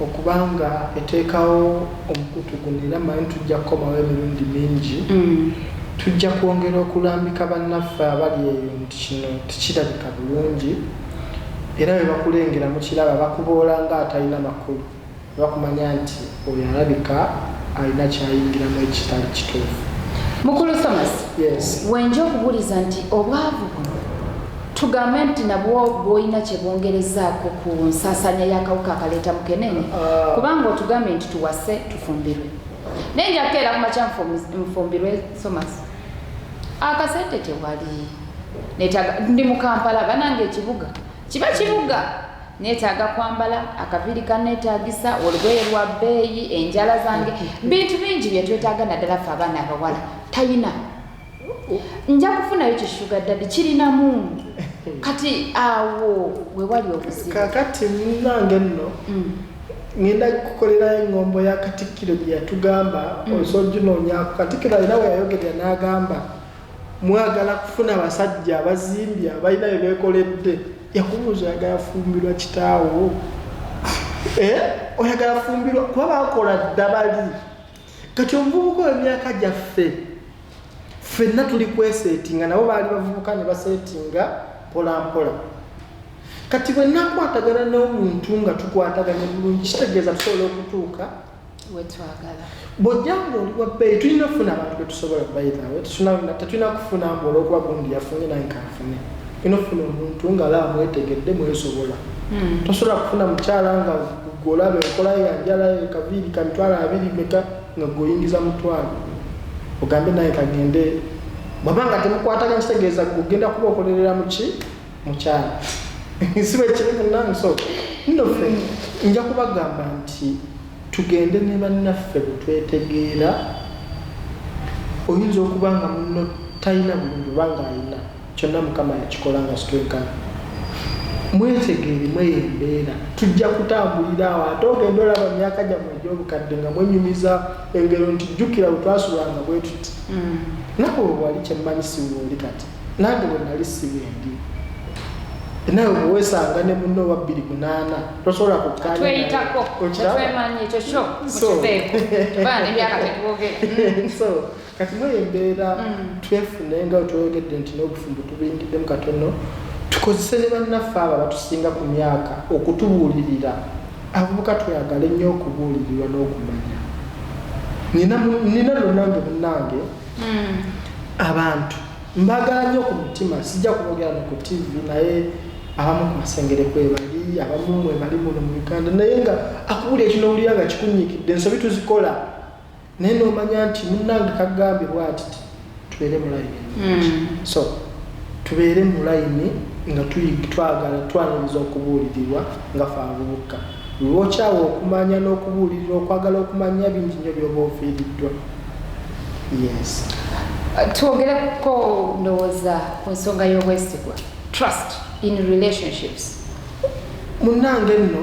okubanga eteekawo omukutu guno era manyi tujja kukomawo emirundi mingi tujja kwongera okulambika bannaffe abali eyo nti kino tikirabika bulungi era bwe bakulengera mu kiraba bakuboola ng'atalina makulu bakumanya nti oyo alabika alina kyayingiramu ekitali kituufu. Mukulu Thomas, wenja okubuuliza nti obwavu buno tugambe nti nabwo bw'olina kye bwongerezaako ku nsaasaanya y'akawuka akaleeta Mukeneya kubanga otugambe nti tuwase tufumbirwe naye nja kukeera ku makya nfumbirwe Thomas akasente tewali neetaaga ndi mu Kampala banange ekibuga kiba kibuga neetaaga kwambala akaviri kaneetaagisa olugoye lwa bbeeyi enjala zange bintu bingi bye twetaaga naddala ffe abaana abawala talina nja kufunayo kishuga ddadi kirinamu kati awo we wali obuzibu kakati munange nno ngenda kukolera engombo ya Katikkiro gye yatugamba osoginonyako Katikkiro alina we yayogerera n'agamba mwagala kufuna abasajja abazimbi abalina bye beekoledde yakubuuza oyagala fumbirwa kitaawo oyagala fumbirwa kuba bakola dda bali kati omuvubuka w'emyaka gyaffe ffenna tuli kweseetinga nabo baali bavubuka ne baseetinga mpola mpola kati bwe nakwatagana n'omuntu nga tukwataganye bulungi kitegeeza tusobola okutuuka wetwagala bw'ojjanga oli wa bbeeyi tulina okufuna abantu be tusobola bayitawe tetulina kufuna mbola okuba gundi yafunye naye kanfune inofuna omuntu nga la mwetegedde mwesobola tosobola kufuna mukyala nga golabe enkola yanjala ekaviri kamitwalo 2 meka nga goyingiza mutwalo ogambe naye kagende bwabanga temukwatagana kitegeeza gugenda kuba okolerera muki mukyala sibe kiri munange so nnofe nja kubagamba nti tugende ne bannaffe bwe twetegeera oyinza okuba nga muno talina bulungi obanga alina kyonna Mukama yakikola nga situekana mwetegeere mweyembeera tujja kutambulira awo ate ogenda olaba myaka gyammwe egy'obukadde nga mwenyumiza engero nti jjukira bwe twasulanga bwe tuti nawe wali kyemmanyi siweoli kati nange bwe nali siwendi nawe bwesanga ne munno wa 28 tosobola kukanya tweyitako twemanye ekyo kyo mukiveeko tubana emyaka tetuwogere so kati mwembeera twefune nga twogedde nti n'obufumbo tubuyingiddemu katono tukozese ne bannaffe abo batusinga ku myaka okutubuulirira abavubuka tweyagala ennyo okubuulirirwa n'okumanya nina lonange munnange abantu mbagala nnyo ku mutima sijja kubogera no ku TV naye abamu ku masengere kwebali abamu mwebali muno mu Uganda naye nga akubuli ekinowulira nga kikunyiikidde ensobi tuzikola naye n'omanya nti munnange kagambye bw'ati tubeere mu layini so tubeere mu layini nga twagala twaniriza okubuulirirwa nga fe abavubuka lwokyawa okumanya n'okubuulirira okwagala okumanya bingi nnyo by'oba ofiiriddwa yes twogereko ndowooza ku nsonga y'obwesigwa trust in relationships munnange nno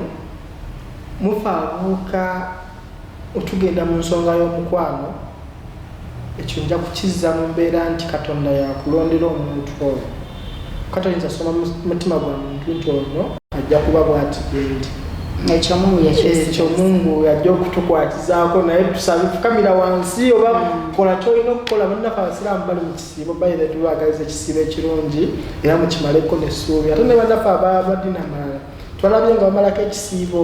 mufa abavubuka otugenda mu nsonga y'omukwano ekyo nja kukizza mu mbeera nti Katonda yakulondera omuntu oyo katoyinza soma mutima gwa muntu nti ono ajja kuba bw'ati bendi ekyo Mungu yajja okutukwatizaako naye tusabe tukamira wansi oba kola kyolina okukola bannaffe abasiraamu bali mu kisiibo bayire tubagaliza ekisiibo ekirungi era mukimaleko n'essuubi ate ne bannaffe abadina amalala twalabye nga bamalako ekisiibo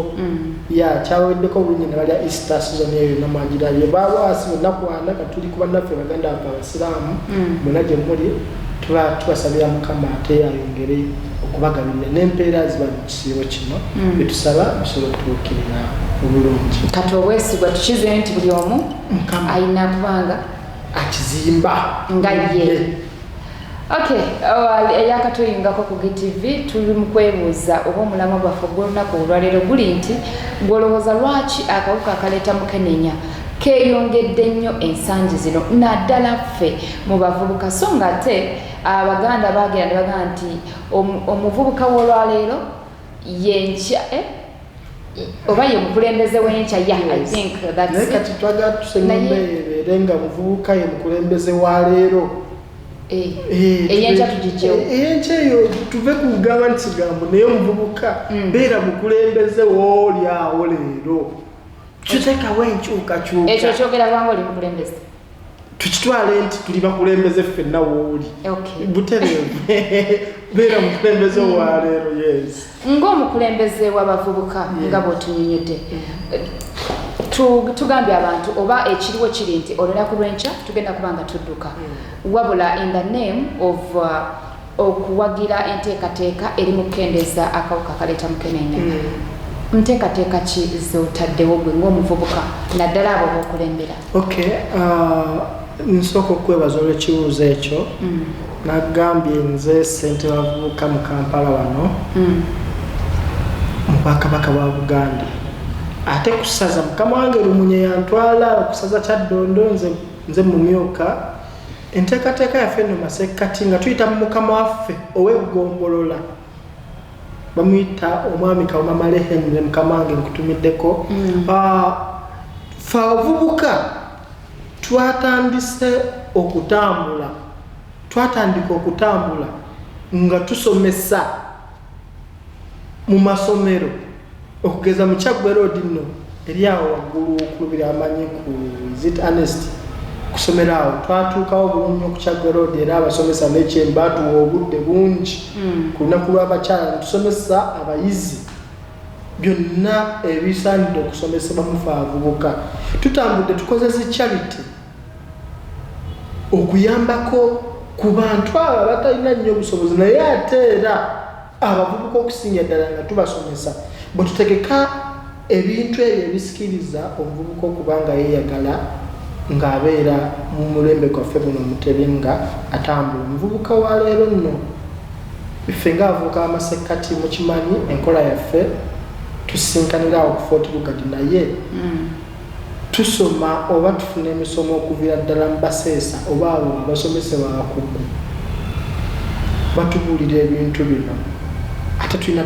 kyaweddeko bulungi ne balya Easter season eyo yonna mwagirabye baabwasi lunaku ana katuli ku bannaffe baganda baffe abasiraamu bonna gye muli tubasabira Mukama ate ayongere okubagabirira n'empeera ziba mu kisiibo kino betusaba bisobola okutuukirira obulungi kati obwesigwa tukize nti buli omu ayina kubanga akizimba nga ye eyakatuyingako ku GTV tuli mu kwebuuza oba omulamwa gwaffe gw'olunaku olwaleero guli nti gwolowooza lwaki akawuka akaleeta Mukenenya keeyongedde nnyo ensangi zino naddala ffe mu bavubuka so nga ate abaganda baagera ne bagamba nti omuvubuka w'olwaleero yenkya oba ye mukulembeze w'enkya I think that's naye kati twagala tusengeere nga muvubuka ye mukulembeze wa leero eyenkya tugijjewo eyenkya eyo tuve ku kugamba nti kigambo naye omuvubuka beera mukulembeze w'oli awo leero tutekawo enkyukakyuka ekyo kyogera kubanga oli mukulembeze tukitwale nti tuli bakulembeze ffenna wooli butereevu beera mukulembeze wa leero yes ng'omukulembeze w'abavubuka nga bw'otunyonyodde tugambye abantu oba ekiriwo kiri nti olunaku lw'enkya tugenda kuba nga tudduka wabula in the name of okuwagira enteekateeka eri mu kukendeeza akawuka akaleeta Mukenenya nteekateeka ki z'otaddewo gwe ng'omuvubuka naddala abo b'okulembera nsooka okwebaza olw'ekibuuzo ekyo nagambye nze ssente bavubuka mu Kampala wano mu Bwakabaka bwa Buganda ate kusaza mukama wange Lumunye yantwala okusaza Kyaddondo nze mumyuka enteekateeka yaffe nno masekkati nga tuyita mu mukama waffe ow'eggombolola bamuyita omwami Kawuma Henry mukama wange nkutumiddeko ffe abavubuka twatandika okutambula nga tusomesa mu masomero okugeza mu Kyaggwe Road nno eri awo waggulu okulubira amanyi ku Is it Honest kusomera awo twatuukawo bulungi ku Kyaggwe Road era abasomesa n'ekyemba tuwa obudde bungi ku lunaku lw'abakyala tusomesa abayizi byonna ebisaanidde okusomesebwa mu ffe abavubuka tutambudde tukozesa charity okuyambako ku bantu abo batalina nnyo obusobozi naye ate era abavubuka okusinga ddala nga tubasomesa bwe tutegeka ebintu ebyo ebisikiriza omuvubuka okuba nga yeeyagala ng'abeera mu mulembe gwaffe buno omutebi nga atambula omuvubuka wa leero nno ffe ng'abavubuka b'amasekkati mukimanyi enkola yaffe tusinkanira awo ku Fort Lugard naye tusoma oba tufuna emisomo okuviira ddala mu baseesa oba abo abasomesebwa abakugu batubuulira ebintu bino ate tulina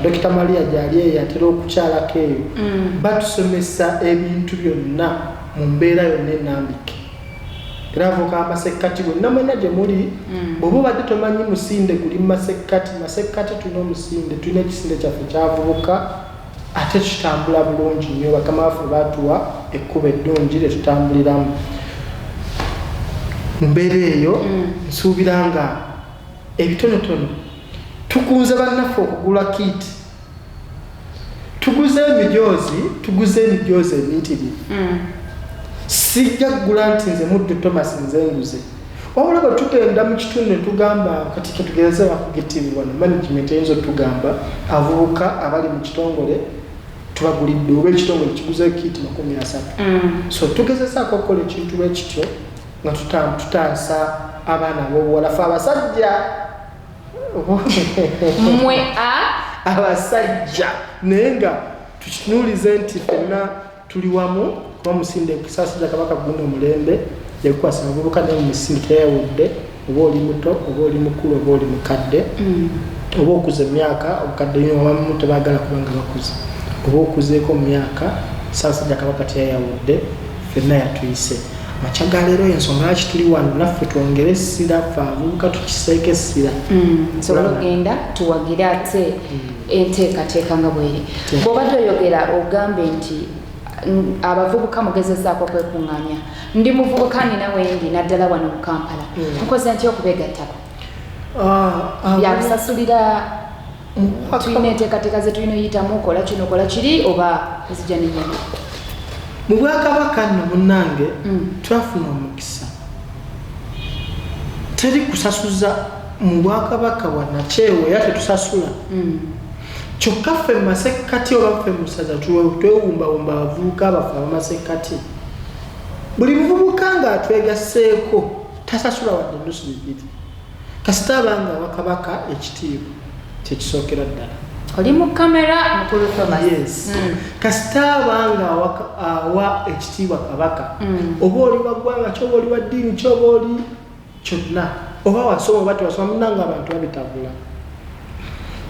dokita Maria gyali eyo atera okukyalako eyo batusomesa ebintu byonna mu mbeera yonna enambike era avubuka amasekkati gonna mwena gye muli bw'oba obadde tomanyi musinde guli mu masekkati tulina omusinde tulina ekisinde kyaffe kyavubuka ate tutambula bulungi nnyo bakama baffe baatuwa ekkuba eddungi lye tutambuliramu mu mbeera eyo nsuubira nga ebitonotono tukunze bannaffe okugula kiiti tuguze emijoozi emiyitirivu sijja kugula nti nze muddu Thomas nze nguze wabula bwe tugenda mu kitundu ne tugamba kati ketugeze bakugitivi wano management eyinza otugamba avubuka abali mu kitongole tubagulidde oba ekitongole kiguze kiiti 30 so tugezesaako okukola ekintu bwe kityo nga tutaasa abaana b'obuwala fe abasajja mmwe abasajja naye nga tukitunuulize nti fenna tuli wamu kuba musinde Ssaabasajja Kabaka guno omulembe yakukwasa abavubuka naye mumisinde teyawudde oba oli muto oba oli mukulu oba oli mukadde oba okuza emyaka obukadde nnyo abamu tebaagala kubanga bakuze oba okuzeeko mu myaka Ssaabasajja Kabaka teyawudde fenna yatuyise makya ga leero ensonga lwaki tuli wano naffe twongere essira ffe abavubuka tukiseeko essira sobola ogenda tuwagire ate enteekateeka nga bweri bw'obadde oyogera ogambe nti abavubuka mugezezaako okwekuŋŋaanya ndi muvubuka nina wendi naddala wano mu Kampala nkoze ntya okubeegattako byakusasulira tulina enteekateeka ze tulina oyitamu kola kino kola kiri oba ezijja nenyendo mu Bwakabaka nno munnange twafuna omukisa teri kusasuza mu Bwakabaka bwannakyewa era tetusasula kyokka ffe mu masekkati oba ffe mu ssaza twewumbawumba abavubuka baffe abamasekkati buli muvubuka ng'atwegasseeko tasasula wadde ennusu 2 kasita abanga Kabaka ekitiibwa kyekisookera ddala oli mu kamera mukulu Thomas yes kasita abanga awa ekitiibwa Kabaka oba oli wa ggwanga kyoba oli wa ddiini kyoba oli kyonna oba wasoma oba tewasoma munnanga abantu babitabula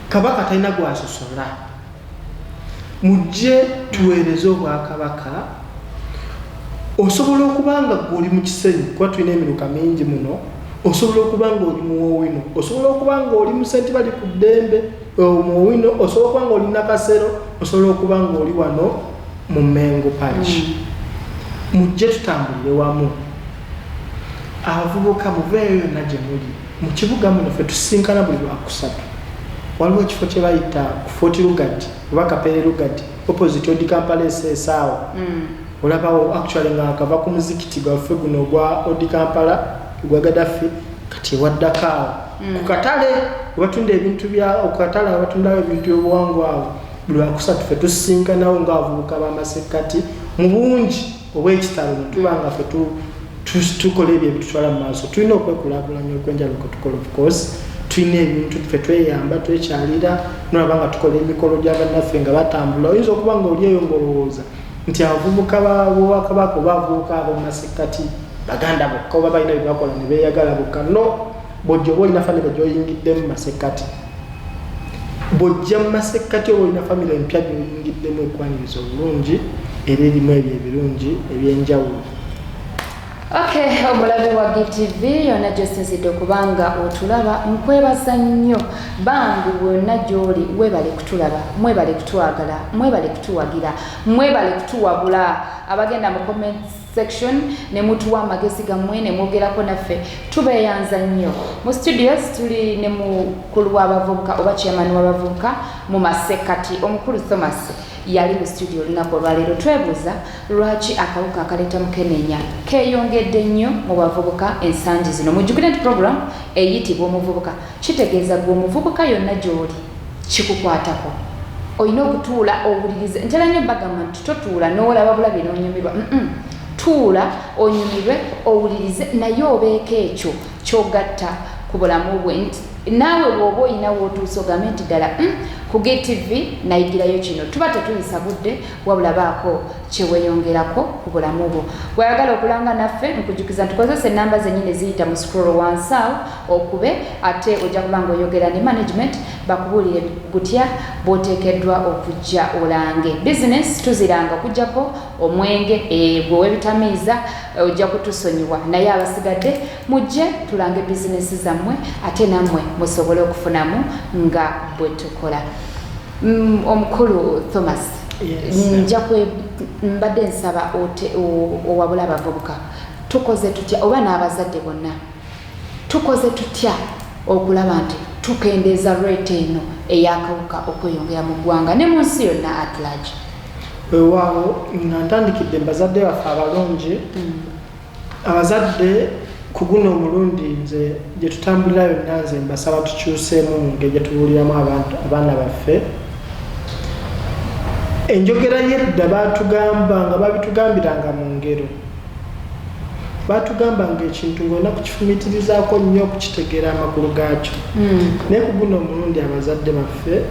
Kabaka talina gwasosola mujje tuweereze Obwakabaka osobola okuba nga gw'oli mu kisenyi kuba tulina emiruka mingi muno osobola okuba nga oli muwowino osobola okuba nga oli musenti bali ku ddembe muwowino osobola okuba nga oli Nakasero osobola okuba nga oli wano mu Mengo Paki mujje tutambulire wamu abavubuka muveeyo yonna gye muli mu kibuga muno ffe tusinkana buli lwakusatu waliwo ekifo kye bayita ku Fort Lugard oba Kapere Lugard opposite odi Kampala esaawa olabawo actually nga akava ku muzikiti gwaffe guno ogwa odi Kampala gwa Gaddafi kati ewaddakaawo ku katale webatunda ebintu okukatale abatundawo ebintu by'obuwangwa awo buli lwakusatu ffe tusinkanawo ng'abavubuka b'amasekkati mu bungi obw'ekitalo ne tuba nga ffe tukola ebyo ebitutwala mu maaso tulina okwekulaakulanya okwenjala kwe tukola of course tulina ebintu ffe tweyamba twekyalira nolaba nga tukola emikolo gya bannaffe nga batambula oyinza okuba nga oli eyo ng'olowooza nti abavubuka b'Obwakabaka oba abavubuka ab'omu masekkati baganda bokka oba balina bye bakola ne beeyagala bokka no bw'ojja oba olina famire gy'oyingiddemu mu masekkati bw'ojja mu masekkati oba olina famire empya gy'oyingiddemu ekwaniriza obulungi era erimu ebyo ebirungi ebyenjawulo. Okay, omulabe wa GTV yonna gy'osinzidde okubanga otulaba nkwebaza nnyo bangu bwonna gy'oli mwebale kutulaba mwebale kutwagala mwebale kutuwagira mwebale kutuwabula abagenda mu comment section ne mutuwa amagezi gammwe ne mwogerako naffe tubeeyanza nnyo mu studios tuli ne mukulu w'abavubuka oba chairman w'abavubuka mu masekkati omukulu Thomas yali mu studio lunaku olwaleero twebuuza lwaki akawuka akaleeta Mukeneya keeyongedde nnyo mu bavubuka ensangi zino mujjukire nti program eyitibwa omuvubuka kitegeeza gwe omuvubuka yonna gy'oli kikukwatako olina okutuula owulirize ntera nnyo bagamba nti totuula n'olaba bulabi n'onyumirwa tuula onyumirwe owulirize naye obeeko ekyo ky'ogatta ku bulamu bwe nti naawe bw'oba olina w'otuusa ogambe nti ddala ku GTV nayigirayo kino tuba tetuyisa budde wabula baako kyeweeyongerako ku bulamu bwo bw'ayagala okulanga naffe nkujjukiza tukozesa ennamba zennyini eziyita mu scroll wansi awo okube ate ojja kuba ng'oyogera ne management bakubulire gutya bwoteekeddwa okujja olange. Business tuziranga kujjako omwenge gwe webitamiiza ojja kutusonyiwa, naye abasigadde mujje tulange bizinesi zammwe ate nammwe musobole okufunamu nga bwe tukola. Omukulu Thomas, nja mbadde nsaba owabula abavubuka tukoze tutya oba n'abazadde bonna tukoze tutya okulaba nti tukendeeza rate eno ey'akawuka okweyongera mu ggwanga ne mu nsi yonna at large. Weewaawo nga ntandikidde mbazadde baffe abalungi abazadde ku guno omulundi nze gye tutambulira yonna nze mbasaba tukyuseemu mu ngeri gye tubuuliramu abaana baffe. Enjogera y'edda baatugamba nga babitugambiranga mu ngero, baatugamba nga ekintu ng'olina kukifumitirizaako nnyo okukitegeera amakulu gaakyo. Naye ku guno omulundi abazadde baffe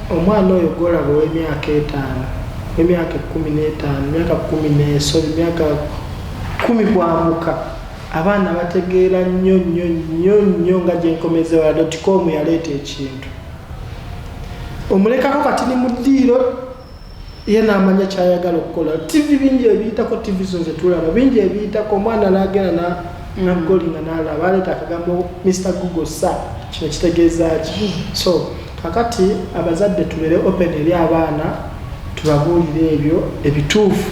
omwana oyo gw'olaba ow'emyaka 5, emyaka 15, emyaka 10, emyaka 10 kwamuka, abaana bategeera nnyo nga gyenkomezewa.com yaleeta ekintu. Omulekako kati ni mu ddiiro ye n'amanya kyayagala okukola. TV bingi ebiyitako, TV zonze tulaba bingi ebiyitako, omwana n'agenda nagolinga n'alaba aleeta akagambo Mr. Google sa kino kitegeeza ki. So kakati abazadde tubeere open eri abaana tubabuulire ebyo ebituufu.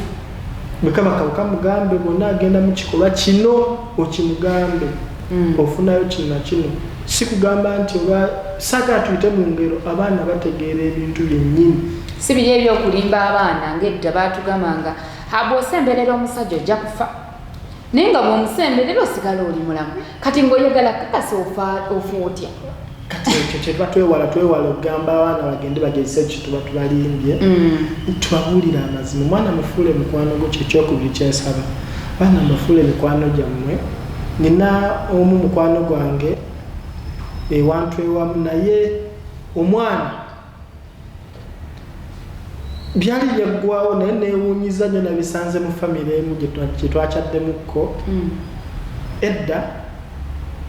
Mukama kamugambe bonna agenda mu kikolwa kino okimugambe ofunayo kino na kino. Si kugamba nti oba saga tuyite mu ngero, abaana bategeera ebintu byennyini. Si biri ebyokulimba abaana ng'edda baatugambanga bw'osemberera omusajja ojja kufa naye nga bw'omusemberera osigala oli mulamu. Kati ng'oyagala kakasa ofa otya? Kati ekyo kye twewala okugamba abaana bagende bagezese ekituba tubalimbye. Tubabuulira amazima. Omwana mufuule mikwano gwo kyekyokubiri kyensaba. Baana mufuule mikwano gyammwe. Nina omu mukwano gwange ewantu ewamu, naye omwana byali byaggwawo naye neewuunyiza nnyo nabisanze mu famire emu gye twakyaddemukko. Edda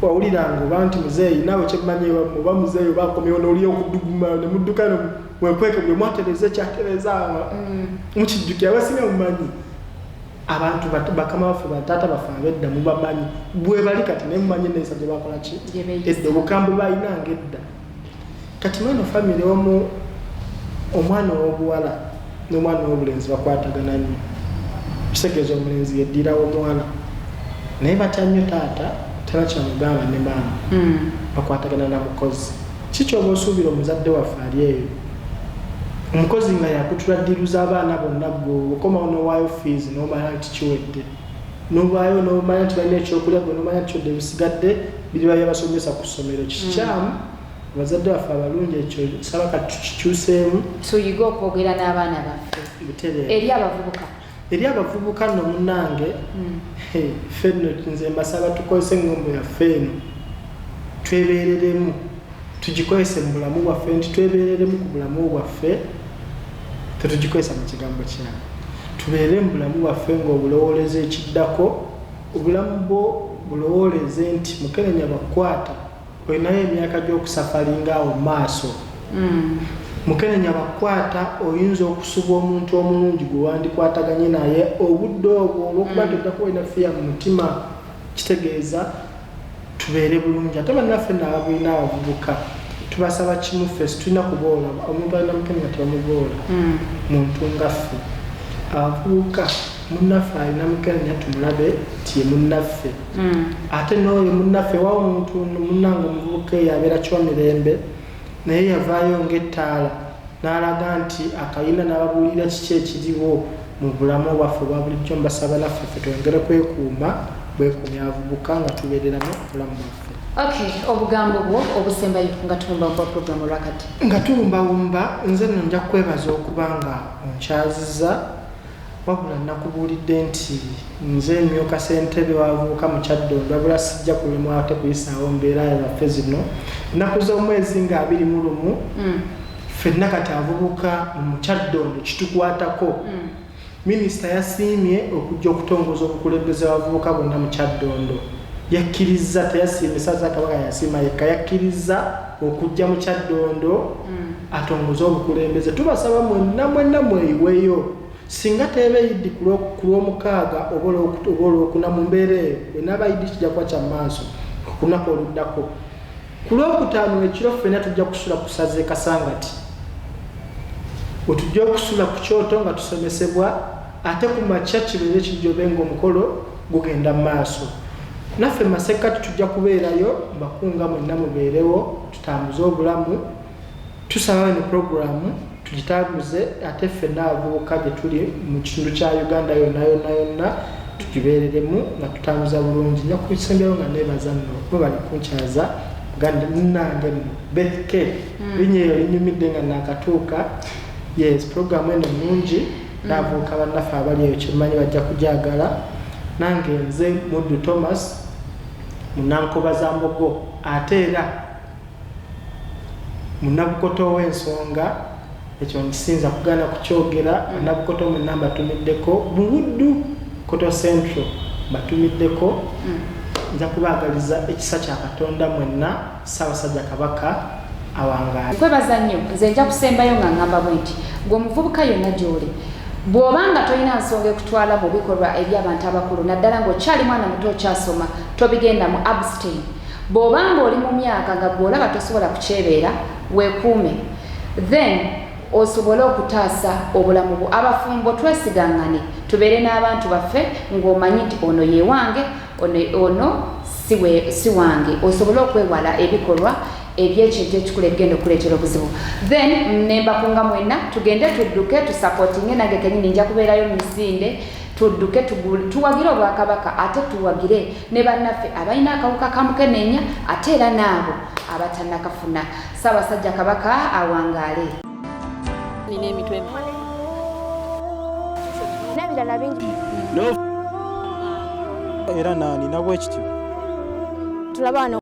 wawuliranga oba nti muzeeyi naawe kyemmanyi oba muzeeyi oba akomyewo n'oli okuduguma ne mudduka mwekweke buli mwatereza kyatereza mukijjukira abasinga mumanyi. Abantu bakama baffe bataata baffe ab'edda mubamanyi bwe bali kati naye mumanyi neesa gye bakola ki edda obukambwe balinanga edda. Kati mweno famire omu omwana ow'obuwala n'omwana ow'obulenzi bakwatagana nnyo. Kitegeeza omulenzi yeddirawo omwana naye batya nnyo taata tera kyamugamba ne maama bakwatagana na mukozi. Ki ky'oba osuubira omuzadde waffe ali eyo omukozi nga yakutuladiruza abaana bonna gwe okomawo n'owaayo fees n'omanya nti kiwedde, n'ovaayo n'omanya nti balina ekyokulya gwe n'omanya nti kyodde bisigadde biri byabasomesa ku ssomero. Kikyamu abazadde baffe abalungi ekyo saba kati tukikyuseemu tuyiga okwogera n'abaana baffe eri abavubuka nno munnange. Ffe nno nze mbasaba tukozese engombo yaffe eno twebeereremu, tugikozese mu bulamu bwaffe nti twebeereremu ku bulamu bwaffe, tetugikozesa mu kigambo kyawe. Tubeerere mu bulamu bwaffe ng'obulowooleza ekiddako, obulamu bwo bulowooleze nti Mukenenya bakwata olinayo emyaka gy'okusafalinga awo mu maaso. Mukenenya bakwata oyinza okusuba omuntu omulungi gwe wandikwataganye naye obudde obwo olw'okuba nti oddako olina fiya mu mutima. Kitegeeza tubeere bulungi. Ate bannaffe n'ababulina abavubuka tubasaba kimu ffe situlina kuboola omuntu alina Mukenenya tebamuboola. Muntu nga ffe abavubuka munnaffe alina Mukenenya tumulabe ti ye munnaffe. Ate n'oyo munnaffe wa omuntu munnange omuvubuka eyo abeera kyomirembe naye yavaayo ng'ettaala n'alaga nti akayina n'ababuulira kiki ekiriwo mu bulamu bwaffe obwa bulijjo. Mbasaba naffe ffe twongere kwekuuma bwekuumya abavubuka nga tubeereramu obulamu bwaffe. Obugambo bwo obusembayo nga tubumbawumba puroguramu olwakati? Nga tubumbawumba nze nno nja kwebaza okuba nga onkyaziza, wabula nakubuulidde nti nze emyuka ssentebe w'abavubuka mu Kyaddondo wabula sijja kulemwa ate kuyisaawo mbeera yaffe zino. Ennaku z'omwezi nga 21 ffenna kati abavubuka mu Kyaddondo kitukwatako. Minisita yasiimye okujja okutongoza obukulembeze bw'abavubuka bonna mu Kyaddondo. yakkiriza teyasiimisa za Kabaka yasiima yekka yakkiriza okujja mu Kyaddondo atongoza obukulembeze. Tubasaba mwenna mweyiweyo singa teeba Eid ku Lwomukaaga oba Olwokuna mu mbeera eyo bwenaaba Eid kijja kuba kya maaso okunaku oluddako. Ku Lwokutaano ekiro ffenna tujja kusula ku Saze Kasangati wetujja okusula ku kyoto nga tusomesebwa ate ku makya kibeere kijjobe ng'omukolo gugenda mu maaso. Naffe Masekati tujja kubeerayo mbakunga mwenna mubeerewo tutambuze obulamu tusaba ne programu tugitambuze ate ffenna abavubuka gye tuli mu kitundu kya Uganda yonna tugibeereremu nga tutambuza bulungi. Nja kubisembyawo nga neebaza nno bo bali kunkyaza nange Beth linnya eyo linyumidde nga nakatuuka. Yes, programu eno nnungi n'abavubuka bannaffe abali eyo kyemmanyi bajja kugyagala. Nange nze Muddu Thomas munankoba za Mbogo ate era munabukoto w'ensonga ekyo nkisinza kugaana kukyogera. Munabukoto mwenna mbatumiddeko Buluddu Koto Central mbatumiddeko. Nja kubaagaliza ekisa kya Katonda mwenna Ssaabasajja Kabaka awangaale. Nkwebaza nnyo nze nja kusembayo nga ngamba bwe nti gwe omuvubuka yonna gy'oli bw'obanga tolina nsonga ekutwala mu bikolwa eby'abantu abakulu naddala ng'okyali mwana muto okyasoma tobigenda mu abstain. Bw'obanga oli mu myaka nga gw'olaba tosobola kukyebeera weekuume then osobole okutaasa obulamu bwo. Abafumbo twesigangane tubeere n'abantu baffe ng'omanyi nti ono ye wange ono si wange. Osobole okwewala ebikolwa ebyekintu ekikulu ebigenda okuleetera obuzibu. Then nembakunga mwenna tugende tudduke tusapootinge nange kenyini nja kubeerayo Misinde tudduke tuwagire Obwakabaka ate tuwagire ne bannaffe abalina akawuka ka Mukeneya ate era n'abo abatannakafuna. Ssaabasajja Kabaka awangaale. Nina emitwe n'ebirala bingi era nani nabwe ekityo tulaba wano